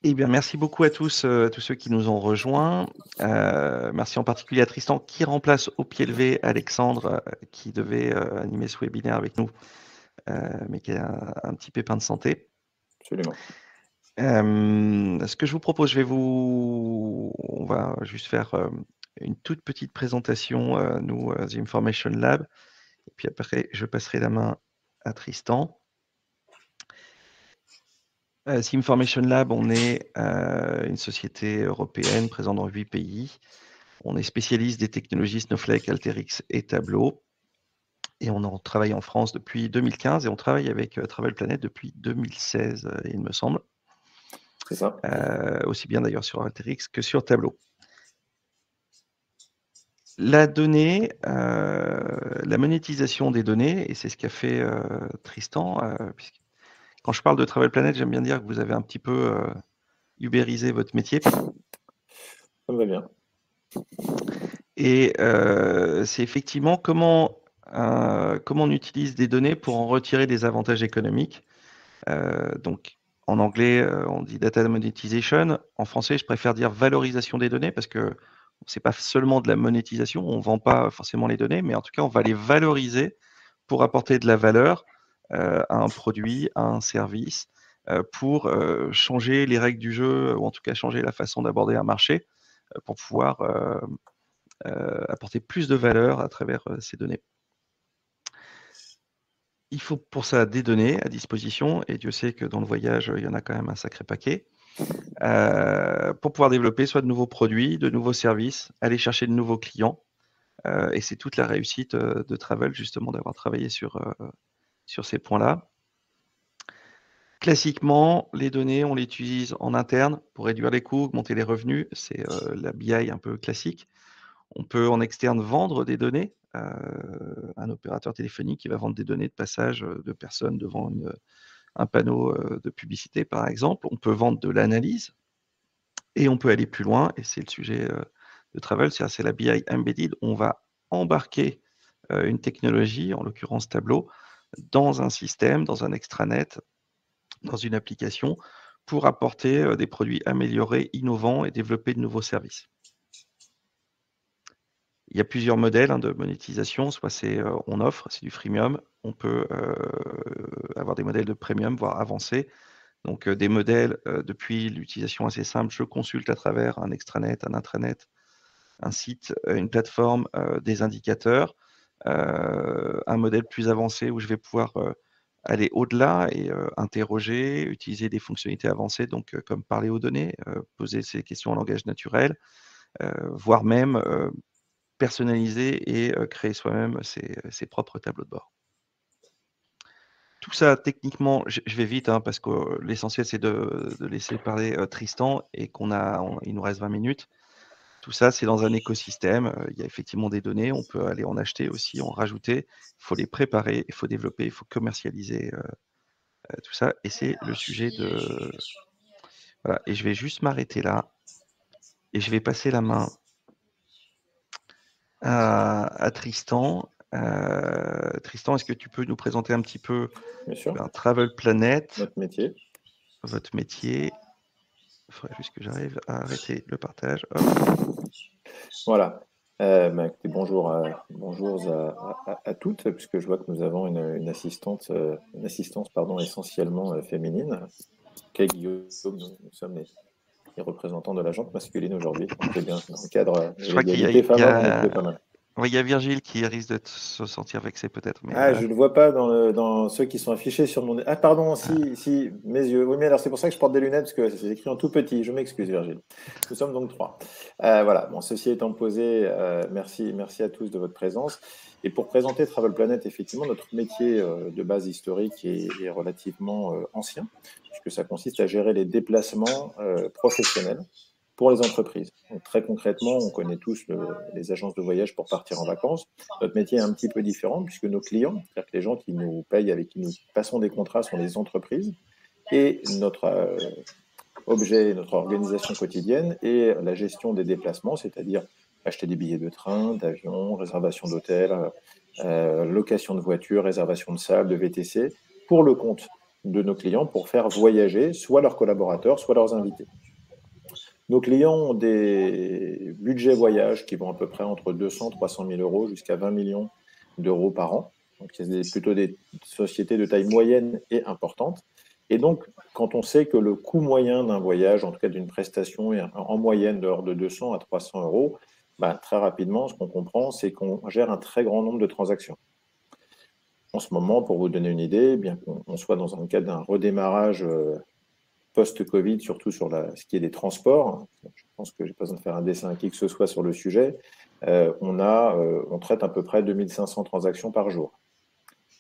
Eh bien, merci beaucoup à tous ceux qui nous ont rejoints. Merci en particulier à Tristan qui remplace au pied levé Alexandre qui devait animer ce webinaire avec nous, mais qui a un petit pépin de santé. Absolument. Ce que je vous propose, on va juste faire une toute petite présentation, nous, The Information Lab, et puis après, je passerai la main à Tristan. The Information Lab, on est une société européenne présente dans 8 pays. On est spécialiste des technologies Snowflake, Alteryx et Tableau. Et on travaille en France depuis 2015 et on travaille avec Travel Planet depuis 2016, il me semble. C'est ça. Aussi bien d'ailleurs sur Alteryx que sur Tableau. La donnée, la monétisation des données, et c'est ce qu'a fait Tristan, puisque quand je parle de Travel Planet, j'aime bien dire que vous avez un petit peu ubérisé votre métier. Ça me va bien. Et c'est effectivement comment on utilise des données pour en retirer des avantages économiques. Donc, en anglais, on dit data monetization. En français, je préfère dire valorisation des données parce que c'est pas seulement de la monétisation, on vend pas forcément les données, mais en tout cas, on va les valoriser pour apporter de la valeur à un produit, à un service, pour changer les règles du jeu ou en tout cas changer la façon d'aborder un marché pour pouvoir apporter plus de valeur à travers ces données. Il faut pour ça des données à disposition, et Dieu sait que dans le voyage, il y en a quand même un sacré paquet, pour pouvoir développer soit de nouveaux produits, de nouveaux services, aller chercher de nouveaux clients. Et c'est toute la réussite de Travel, justement, d'avoir travaillé sur ces points-là. Classiquement, les données, on les utilise en interne pour réduire les coûts, augmenter les revenus. C'est la BI un peu classique. On peut en externe vendre des données. Un opérateur téléphonique qui va vendre des données de passage de personnes devant un panneau de publicité, par exemple. On peut vendre de l'analyse et on peut aller plus loin. Et c'est le sujet de Travel, c'est la BI Embedded. On va embarquer une technologie, en l'occurrence Tableau, dans un système, dans un extranet, dans une application, pour apporter des produits améliorés, innovants et développer de nouveaux services. Il y a plusieurs modèles de monétisation, soit on offre, c'est du freemium, on peut avoir des modèles de premium, voire avancés. Donc des modèles depuis l'utilisation assez simple, je consulte à travers un extranet, un intranet, un site, une plateforme, des indicateurs, un modèle plus avancé où je vais pouvoir aller au-delà et interroger, utiliser des fonctionnalités avancées, donc comme parler aux données, poser ces questions en langage naturel, voire même personnaliser et créer soi-même ses propres tableaux de bord. Tout ça, techniquement, je vais vite parce que l'essentiel, c'est de laisser parler Tristan et il nous reste 20 minutes. Tout ça, c'est dans un écosystème. Il y a effectivement des données. On peut aller en acheter aussi, en rajouter. Il faut les préparer, il faut développer, il faut commercialiser tout ça. Et c'est le sujet de... Voilà. Et je vais juste m'arrêter là. Et je vais passer la main à Tristan. Tristan, est-ce que tu peux nous présenter un petit peu Bien sûr. Travel Planet, Notre métier. votre métier? Il faudrait juste que j'arrive à arrêter le partage. Hop. Voilà. Écoutez, bonjour, bonjour à toutes, puisque je vois que nous avons une assistance pardon, essentiellement féminine. Ok, Guillaume, nous sommes les représentants de la gente masculine aujourd'hui. Donc c'est bien, dans le cadre de Je crois qu'il l'égalité y femmes-hommes, on est plutôt a, pas mal. ouais, il y a Virgile qui risque de se sentir vexé peut-être, mais Ah, je ne le vois pas dans ceux qui sont affichés sur mon... Ah, pardon, si, mes yeux. Oui, mais alors c'est pour ça que je porte des lunettes, parce que c'est écrit en tout petit. Je m'excuse, Virgile. Nous sommes donc trois. Voilà, bon, ceci étant posé, merci à tous de votre présence. Et pour présenter Travel Planet, effectivement, notre métier de base historique est relativement ancien, puisque ça consiste à gérer les déplacements professionnels pour les entreprises. Donc, très concrètement, on connaît tous les agences de voyage pour partir en vacances. Notre métier est un petit peu différent puisque nos clients, c'est-à-dire que les gens qui nous payent, avec qui nous passons des contrats, sont des entreprises. Et notre objet, notre organisation quotidienne est la gestion des déplacements, c'est-à-dire acheter des billets de train, d'avion, réservation d'hôtel, location de voiture, réservation de salle, de VTC, pour le compte de nos clients pour faire voyager soit leurs collaborateurs, soit leurs invités. Nos clients ont des budgets voyage qui vont à peu près entre 200 300 000 euros jusqu'à 20 millions d'euros par an. Donc, c'est plutôt des sociétés de taille moyenne et importante. Et donc, quand on sait que le coût moyen d'un voyage, en tout cas d'une prestation, est en moyenne de l'ordre de 200 à 300 euros, bah, très rapidement, ce qu'on comprend, c'est qu'on gère un très grand nombre de transactions. En ce moment, pour vous donner une idée, bien qu'on soit dans un cadre d'un redémarrage post-Covid, surtout sur ce qui est des transports, je pense que je n'ai pas besoin de faire un dessin à qui que ce soit sur le sujet, on traite à peu près 2500 transactions par jour.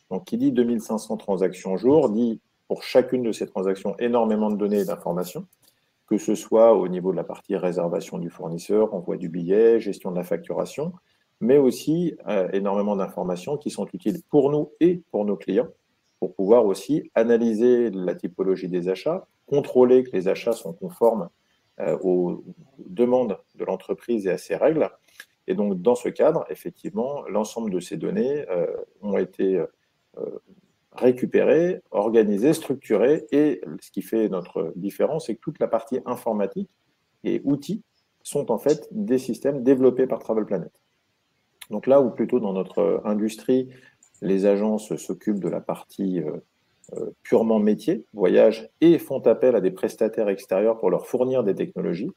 Donc, qui dit 2500 transactions jour, dit pour chacune de ces transactions énormément de données et d'informations, que ce soit au niveau de la partie réservation du fournisseur, envoi du billet, gestion de la facturation, mais aussi énormément d'informations qui sont utiles pour nous et pour nos clients, pour pouvoir aussi analyser la typologie des achats, contrôler que les achats sont conformes aux demandes de l'entreprise et à ses règles. Et donc, dans ce cadre, effectivement, l'ensemble de ces données ont été récupérées, organisées, structurées. Et ce qui fait notre différence, c'est que toute la partie informatique et outils sont en fait des systèmes développés par Travel Planet. Donc là où plutôt dans notre industrie, les agences s'occupent de la partie purement métier, voyage, et font appel à des prestataires extérieurs pour leur fournir des technologies,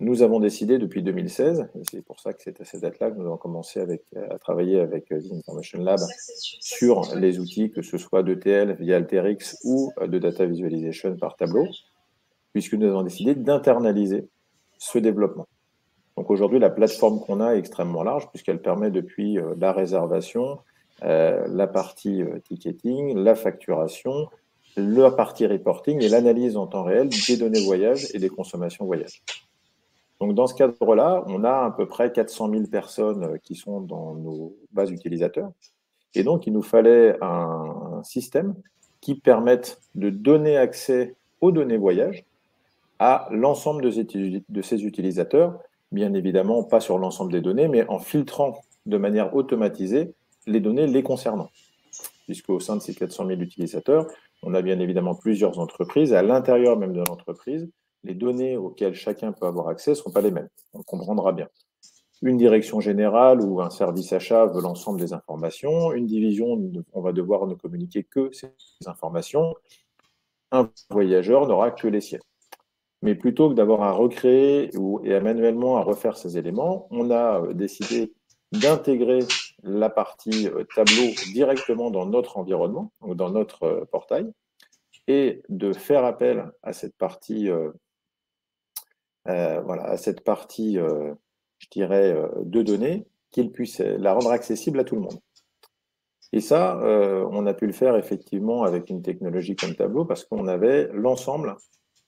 nous avons décidé depuis 2016, et c'est pour ça que c'est à cette date-là que nous avons commencé à travailler avec The Information Lab sur les outils, que ce soit d'ETL via Alteryx ou de Data Visualization par Tableau, puisque nous avons décidé d'internaliser ce développement. Donc aujourd'hui, la plateforme qu'on a est extrêmement large, puisqu'elle permet depuis la réservation, la partie ticketing, la facturation, la partie reporting et l'analyse en temps réel des données voyage et des consommations voyage. Donc, dans ce cadre-là, on a à peu près 400 000 personnes qui sont dans nos bases utilisateurs. Et donc, il nous fallait un système qui permette de donner accès aux données voyage à l'ensemble de ces utilisateurs, bien évidemment pas sur l'ensemble des données, mais en filtrant de manière automatisée les données les concernant. Puisque au sein de ces 400 000 utilisateurs, on a bien évidemment plusieurs entreprises. À l'intérieur même de l'entreprise, les données auxquelles chacun peut avoir accès ne sont pas les mêmes. On comprendra bien. Une direction générale ou un service achat veut l'ensemble des informations. Une division, on va devoir ne communiquer que ces informations. Un voyageur n'aura que les siennes. Mais plutôt que d'avoir à recréer et à manuellement à refaire ces éléments, on a décidé d'intégrer la partie tableau directement dans notre environnement, donc dans notre portail, et de faire appel à cette partie, je dirais, de données, qu'il puisse la rendre accessible à tout le monde. Et ça, on a pu le faire effectivement avec une technologie comme Tableau, parce qu'on avait l'ensemble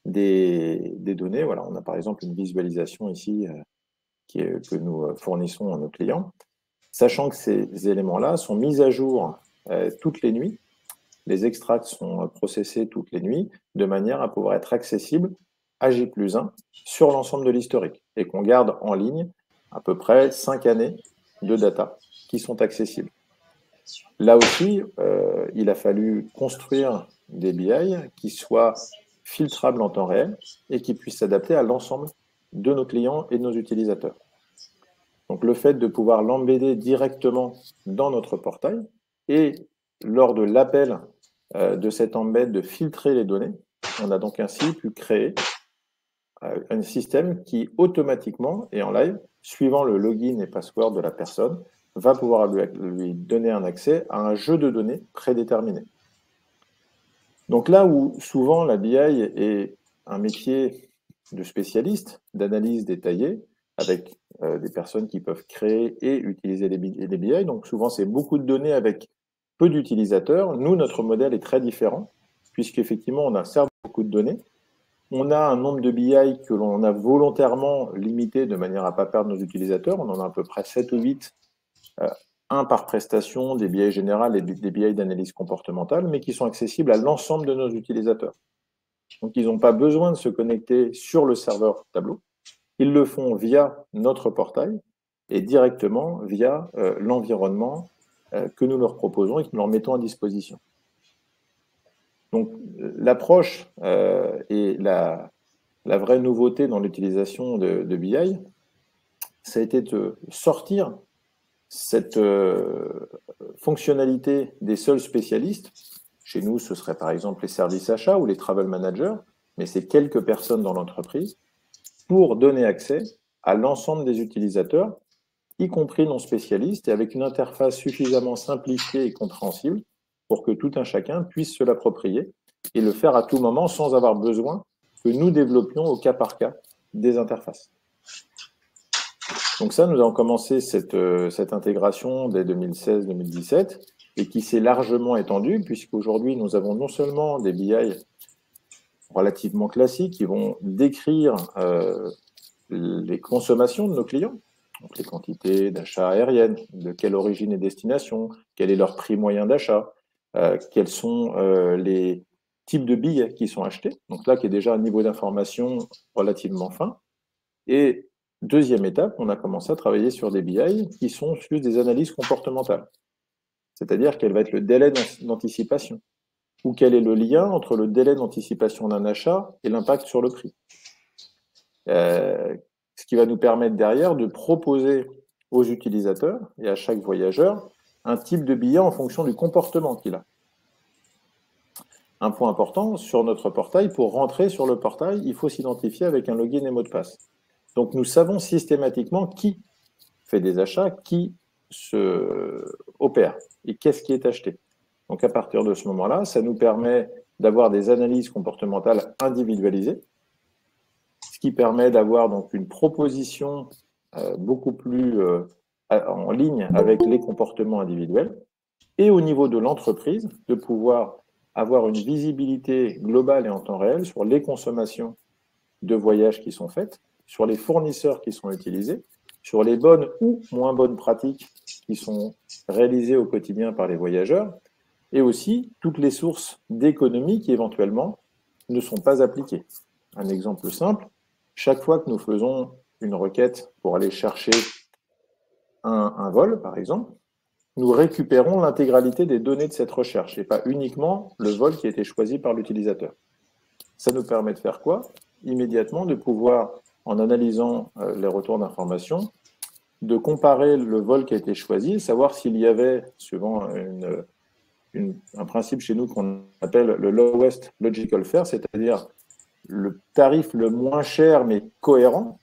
des données. Voilà, on a par exemple une visualisation ici que nous fournissons à nos clients, sachant que ces éléments-là sont mis à jour toutes les nuits. Les extracts sont processés toutes les nuits de manière à pouvoir être accessibles à J+1 sur l'ensemble de l'historique et qu'on garde en ligne à peu près 5 années de data qui sont accessibles. Là aussi, il a fallu construire des BI qui soient filtrables en temps réel et qui puissent s'adapter à l'ensemble de nos clients et de nos utilisateurs. Donc le fait de pouvoir l'embedder directement dans notre portail et lors de l'appel de cet embed de filtrer les données, on a donc ainsi pu créer un système qui automatiquement et en live, suivant le login et password de la personne, va pouvoir lui donner un accès à un jeu de données prédéterminé. Donc là où souvent la BI est un métier de spécialiste, d'analyse détaillée, avec des personnes qui peuvent créer et utiliser les BI, donc souvent c'est beaucoup de données avec peu d'utilisateurs. Nous, notre modèle est très différent, puisqu'effectivement on a certes beaucoup de données, on a un nombre de BI que l'on a volontairement limité de manière à ne pas perdre nos utilisateurs, on en a à peu près 7 ou 8, un par prestation, des BI générales et des BI d'analyse comportementale, mais qui sont accessibles à l'ensemble de nos utilisateurs. Donc, ils n'ont pas besoin de se connecter sur le serveur Tableau. Ils le font via notre portail et directement via l'environnement que nous leur proposons et que nous leur mettons à disposition. Donc, l'approche et la vraie nouveauté dans l'utilisation de BI, ça a été de sortir cette fonctionnalité des seuls spécialistes. Chez nous, ce serait par exemple les services achats ou les travel managers, mais c'est quelques personnes dans l'entreprise, pour donner accès à l'ensemble des utilisateurs, y compris non spécialistes, et avec une interface suffisamment simplifiée et compréhensible pour que tout un chacun puisse se l'approprier et le faire à tout moment sans avoir besoin que nous développions au cas par cas des interfaces. Donc ça, nous avons commencé cette intégration dès 2016-2017 et qui s'est largement étendue puisqu'aujourd'hui, nous avons non seulement des BI relativement classiques qui vont décrire les consommations de nos clients, donc les quantités d'achat aériennes, de quelle origine et destination, quel est leur prix moyen d'achat, quels sont les types de billets qui sont achetés. Donc là, qui est déjà un niveau d'information relativement fin. Et deuxième étape, on a commencé à travailler sur des BI qui sont juste des analyses comportementales. C'est-à-dire quel va être le délai d'anticipation ou quel est le lien entre le délai d'anticipation d'un achat et l'impact sur le prix. Ce qui va nous permettre derrière de proposer aux utilisateurs et à chaque voyageur un type de billet en fonction du comportement qu'il a. Un point important, sur notre portail, pour rentrer sur le portail, il faut s'identifier avec un login et mot de passe. Donc nous savons systématiquement qui fait des achats, qui se opère et qu'est-ce qui est acheté. Donc à partir de ce moment-là, ça nous permet d'avoir des analyses comportementales individualisées, ce qui permet d'avoir donc une proposition beaucoup plus en ligne avec les comportements individuels, et au niveau de l'entreprise, de pouvoir avoir une visibilité globale et en temps réel sur les consommations de voyages qui sont faites, sur les fournisseurs qui sont utilisés, sur les bonnes ou moins bonnes pratiques qui sont réalisées au quotidien par les voyageurs, et aussi toutes les sources d'économie qui éventuellement ne sont pas appliquées. Un exemple simple, chaque fois que nous faisons une requête pour aller chercher un vol, par exemple, nous récupérons l'intégralité des données de cette recherche et pas uniquement le vol qui a été choisi par l'utilisateur. Ça nous permet de faire quoi? Immédiatement de pouvoir, en analysant les retours d'informations, de comparer le vol qui a été choisi, savoir s'il y avait, suivant un principe chez nous qu'on appelle le lowest logical fare, c'est-à-dire le tarif le moins cher mais cohérent.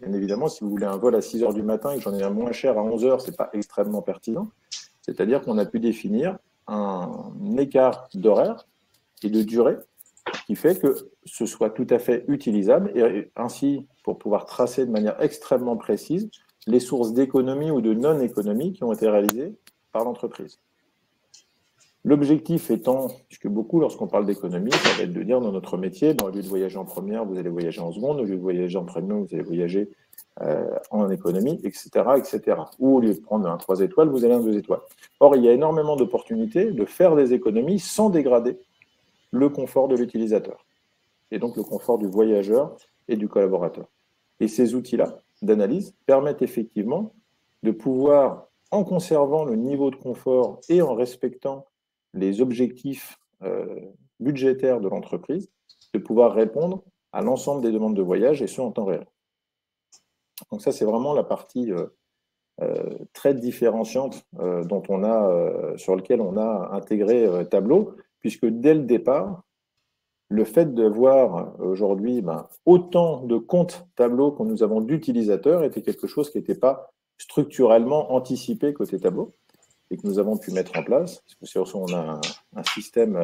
Bien évidemment, si vous voulez un vol à 6 heures du matin et que j'en ai un moins cher à 11 heures, ce n'est pas extrêmement pertinent. C'est-à-dire qu'on a pu définir un écart d'horaire et de durée qui fait que ce soit tout à fait utilisable et ainsi pour pouvoir tracer de manière extrêmement précise les sources d'économie ou de non-économie qui ont été réalisées par l'entreprise. L'objectif étant, puisque beaucoup, lorsqu'on parle d'économie, ça va être de dire dans notre métier, au lieu de voyager en première, vous allez voyager en seconde, au lieu de voyager en premium, vous allez voyager en économie, etc., etc. Ou au lieu de prendre un 3 étoiles, vous allez un 2 étoiles. Or, il y a énormément d'opportunités de faire des économies sans dégrader le confort de l'utilisateur, et donc le confort du voyageur et du collaborateur. Et ces outils-là d'analyse permettent effectivement de pouvoir, en conservant le niveau de confort et en respectant les objectifs budgétaires de l'entreprise, de pouvoir répondre à l'ensemble des demandes de voyage et ce en temps réel. Donc ça, c'est vraiment la partie très différenciante sur laquelle on a intégré Tableau, puisque dès le départ, le fait d'avoir aujourd'hui autant de comptes Tableau que nous avons d'utilisateurs était quelque chose qui n'était pas structurellement anticipé côté Tableau et que nous avons pu mettre en place. Parce que sur ça, on a un système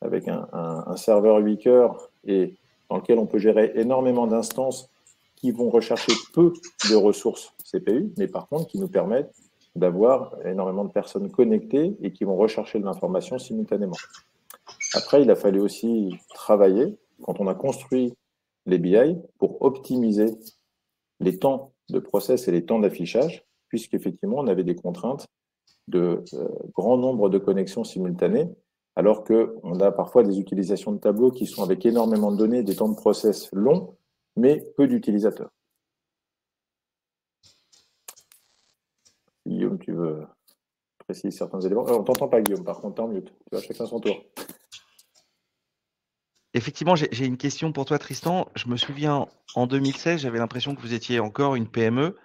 avec un serveur 8 cœurs et dans lequel on peut gérer énormément d'instances qui vont rechercher peu de ressources CPU, mais par contre qui nous permettent d'avoir énormément de personnes connectées et qui vont rechercher de l'information simultanément. Après, il a fallu aussi travailler, quand on a construit les BI, pour optimiser les temps de process et les temps d'affichage, puisqu'effectivement, on avait des contraintes de grand nombre de connexions simultanées, alors qu'on a parfois des utilisations de tableaux qui sont avec énormément de données, des temps de process longs, mais peu d'utilisateurs. Guillaume, tu veux préciser certains éléments? On ne t'entend pas, Guillaume, par contre, t'es en mute. Tu vois, chacun son tour. Effectivement, j'ai une question pour toi, Tristan. Je me souviens, en 2016, j'avais l'impression que vous étiez encore une PME.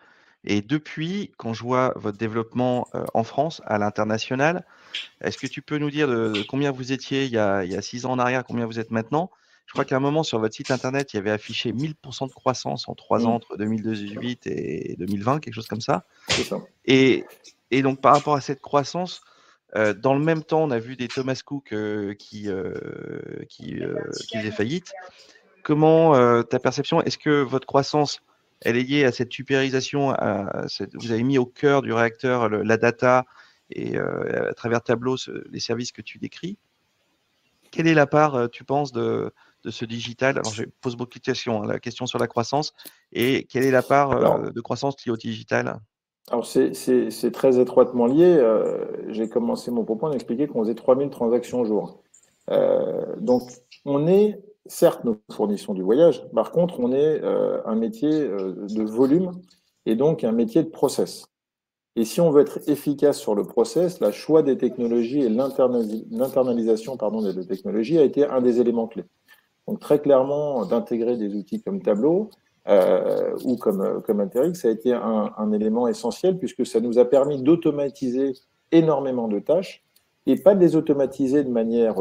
Et depuis, quand je vois votre développement en France, à l'international, est-ce que tu peux nous dire de combien vous étiez il y a 6 ans en arrière, combien vous êtes maintenant? Je crois qu'à un moment, sur votre site internet, il y avait affiché 1000% de croissance en 3 ans, entre 2018 et 2020, quelque chose comme ça. C'est ça. Et, et donc, par rapport à cette croissance, dans le même temps, on a vu des Thomas Cook qui faisaient faillite. Comment ta perception, est-ce que votre croissance, elle est liée à cette supérisation, vous avez mis au cœur du réacteur la data et à travers Tableau les services que tu décris? Quelle est la part, tu penses, de ce digital? Alors, je pose beaucoup de questions, hein, la question sur la croissance. Et quelle est la part Alors, de croissance liée au digital? alors c'est très étroitement lié. J'ai commencé mon propos en expliquant qu'on faisait 3000 transactions au jour. Donc, on est, certes, nous fournissons du voyage. Par contre, on est un métier de volume et donc un métier de process. Et si on veut être efficace sur le process, le choix des technologies et l'internalisation des technologies a été un des éléments clés. Donc très clairement, d'intégrer des outils comme Tableau ou comme Interix, ça a été un élément essentiel puisque ça nous a permis d'automatiser énormément de tâches et pas de les automatiser de manière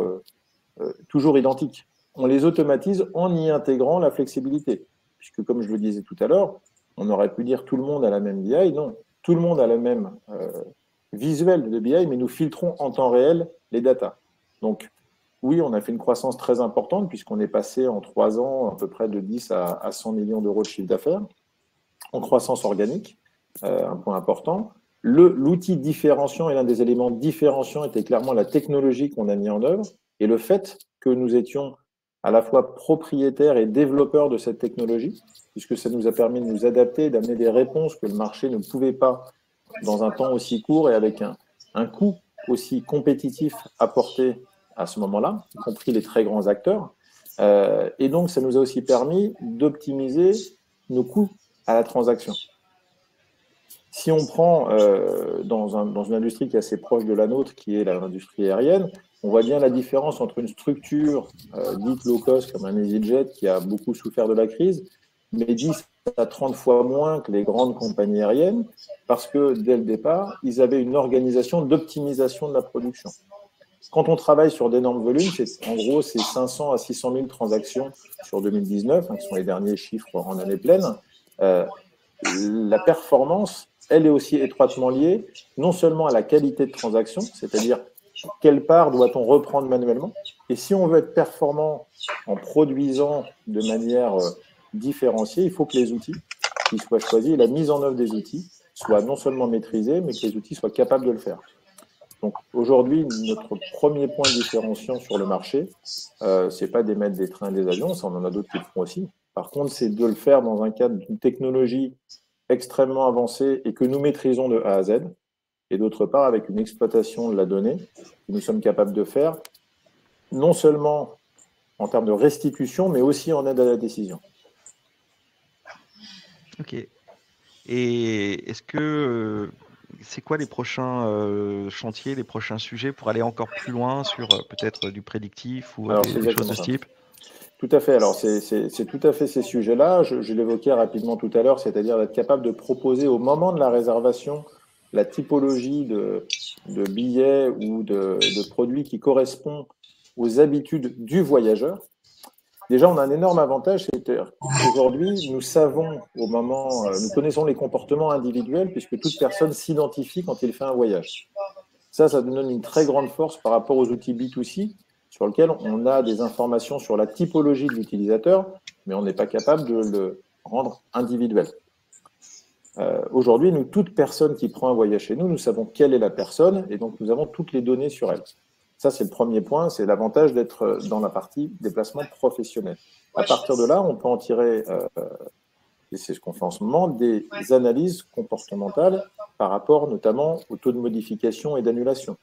toujours identique. On les automatise en y intégrant la flexibilité. Puisque comme je le disais tout à l'heure, on aurait pu dire tout le monde a la même BI. Non, tout le monde a le même visuel de BI, mais nous filtrons en temps réel les datas. Donc, oui, on a fait une croissance très importante puisqu'on est passé en 3 ans à peu près de 10 à 100 millions d'euros de chiffre d'affaires en croissance organique, un point important. L'outil différenciant et l'un des éléments différenciants était clairement la technologie qu'on a mis en œuvre et le fait que nous étions à la fois propriétaires et développeurs de cette technologie, puisque ça nous a permis de nous adapter, d'amener des réponses que le marché ne pouvait pas dans un temps aussi court et avec un coût aussi compétitif apporté à ce moment-là, y compris les très grands acteurs. Et donc, ça nous a aussi permis d'optimiser nos coûts à la transaction. Si on prend dans une industrie qui est assez proche de la nôtre, qui est l'industrie aérienne, on voit bien la différence entre une structure dite low cost comme un EasyJet qui a beaucoup souffert de la crise, mais 10 à 30 fois moins que les grandes compagnies aériennes, parce que dès le départ, ils avaient une organisation d'optimisation de la production. Quand on travaille sur d'énormes volumes, en gros, c'est 500 à 600 000 transactions sur 2019, qui sont les derniers chiffres en année pleine. La performance, elle est aussi étroitement liée non seulement à la qualité de transaction, c'est-à-dire quelle part doit-on reprendre manuellement, et si on veut être performant en produisant de manière différenciée, il faut que les outils qui soient choisis et la mise en œuvre des outils soient non seulement maîtrisés, mais que les outils soient capables de le faire. Donc aujourd'hui, notre premier point différenciant sur le marché, c'est pas d'émettre des trains et des avions, ça on en a d'autres qui le font aussi. Par contre, c'est de le faire dans un cadre d'une technologie extrêmement avancée et que nous maîtrisons de A à Z, et d'autre part avec une exploitation de la donnée que nous sommes capables de faire, non seulement en termes de restitution, mais aussi en aide à la décision. Ok. Et est-ce que c'est quoi les prochains chantiers, les prochains sujets pour aller encore plus loin sur peut-être du prédictif ou des choses de ce type? Tout à fait. Alors, c'est tout à fait ces sujets-là. Je l'évoquais rapidement tout à l'heure, c'est-à-dire d'être capable de proposer au moment de la réservation la typologie de billets ou de produits qui correspond aux habitudes du voyageur. Déjà, on a un énorme avantage, c'est qu'aujourd'hui, nous savons nous connaissons les comportements individuels puisque toute personne s'identifie quand il fait un voyage. Ça nous donne une très grande force par rapport aux outils B2C sur lesquels on a des informations sur la typologie de l'utilisateur, mais on n'est pas capable de le rendre individuel. Aujourd'hui, toute personne qui prend un voyage chez nous, nous savons quelle est la personne et donc nous avons toutes les données sur elle. Ça, c'est le premier point, c'est l'avantage d'être dans la partie déplacement professionnel. À partir de là, on peut en tirer, et c'est ce qu'on fait en ce moment, des analyses comportementales par rapport notamment au taux de modification et d'annulation.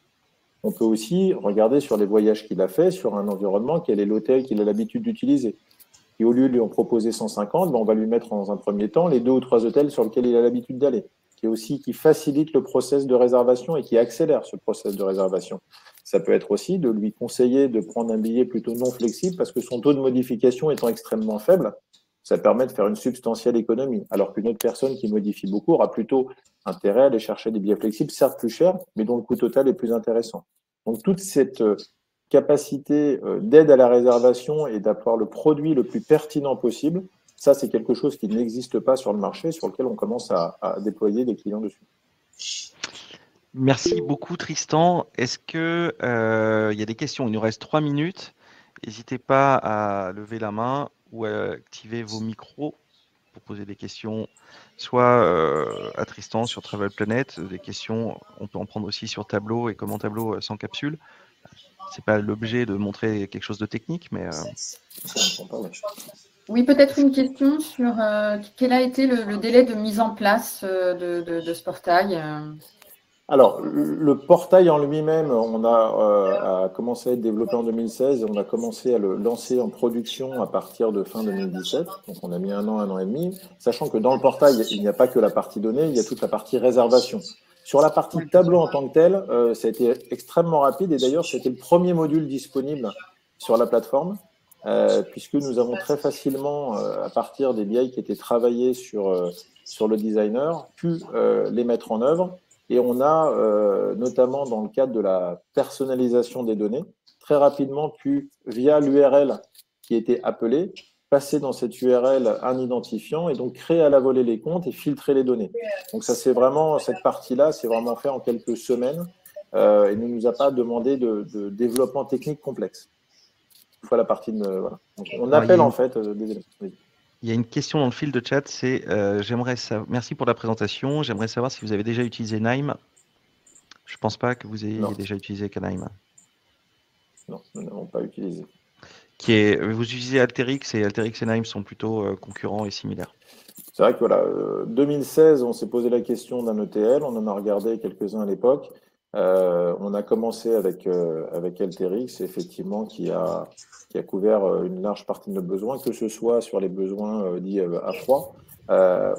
On peut aussi regarder sur les voyages qu'il a fait, sur un environnement, quel est l'hôtel qu'il a l'habitude d'utiliser. Et au lieu de lui en proposer 150, on va lui mettre dans un premier temps les 2 ou 3 hôtels sur lesquels il a l'habitude d'aller. qui facilite le process de réservation et qui accélère ce process de réservation. Ça peut être aussi de lui conseiller de prendre un billet plutôt non flexible parce que son taux de modification étant extrêmement faible, ça permet de faire une substantielle économie. Alors qu'une autre personne qui modifie beaucoup aura plutôt intérêt à aller chercher des billets flexibles, certes plus chers, mais dont le coût total est plus intéressant. Donc toute cette capacité d'aide à la réservation et d'avoir le produit le plus pertinent possible, ça c'est quelque chose qui n'existe pas sur le marché, sur lequel on commence à déployer des clients dessus. Merci beaucoup Tristan. Est-ce que il y a des questions? Il nous reste 3 minutes. N'hésitez pas à lever la main ou à activer vos micros pour poser des questions, soit à Tristan sur Travel Planet, des questions, on peut en prendre aussi sur Tableau et comment Tableau sans capsule. C'est pas l'objet de montrer quelque chose de technique, mais oui, peut-être une question sur quel a été le délai de mise en place de ce portail. Alors, le portail en lui-même, on a commencé à être développé en 2016 et on a commencé à le lancer en production à partir de fin 2017. Donc, on a mis un an et demi, sachant que dans le portail, il n'y a pas que la partie données, il y a toute la partie réservation. Sur la partie tableau en tant que tel, ça a été extrêmement rapide et d'ailleurs, c'était le premier module disponible sur la plateforme, puisque nous avons très facilement, à partir des BI qui étaient travaillés sur le designer, pu les mettre en œuvre. Et on a, notamment dans le cadre de la personnalisation des données, très rapidement pu, via l'URL qui était appelée, passer dans cette URL un identifiant et donc créer à la volée les comptes et filtrer les données. Donc ça, c'est vraiment, cette partie-là, c'est vraiment fait en quelques semaines et ne nous a pas demandé de développement technique complexe. Une fois la partie de... Voilà. Donc, on appelle en fait des éléments. Oui. Il y a une question dans le fil de chat, c'est merci pour la présentation, j'aimerais savoir si vous avez déjà utilisé Nime. Je ne pense pas que vous ayez déjà utilisé Nime. Non, nous n'avons pas utilisé. Vous utilisez Alteryx et Alteryx et Nime sont plutôt concurrents et similaires. C'est vrai que voilà, 2016, on s'est posé la question d'un ETL, on en a regardé quelques-uns à l'époque. On a commencé avec Alteryx, effectivement, qui a couvert une large partie de nos besoins, que ce soit sur les besoins dits à froid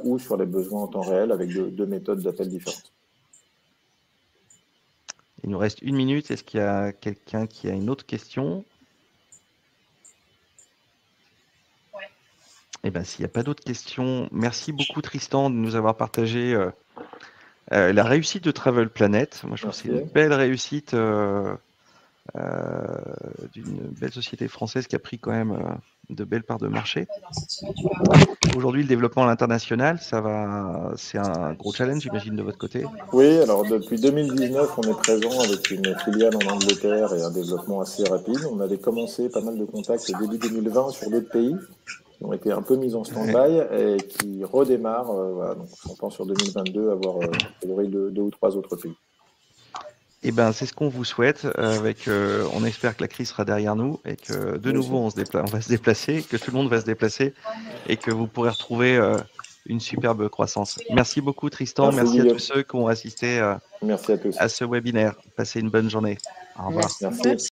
ou sur les besoins en temps réel avec deux méthodes d'appel différentes. Il nous reste 1 minute. Est-ce qu'il y a quelqu'un qui a une autre question? Ouais. Eh bien, s'il n'y a pas d'autres questions, merci beaucoup Tristan de nous avoir partagé la réussite de Travel Planet. Moi, je trouve que c'est une belle réussite d'une belle société française qui a pris quand même de belles parts de marché. Aujourd'hui, le développement à l'international, c'est un gros challenge, j'imagine, de votre côté. Oui, alors depuis 2019, on est présent avec une filiale en Angleterre et un développement assez rapide. On avait commencé pas mal de contacts début 2020 sur d'autres pays qui ont été un peu mis en stand-by et qui redémarrent. Voilà, donc on pense sur 2022 avoir deux ou trois autres pays. Eh ben, c'est ce qu'on vous souhaite. On espère que la crise sera derrière nous et que de nouveau on va se déplacer, que tout le monde va se déplacer et que vous pourrez retrouver une superbe croissance. Merci beaucoup Tristan. Merci à tous ceux qui ont assisté Merci à tous. à ce webinaire. Passez une bonne journée. Au revoir. Merci.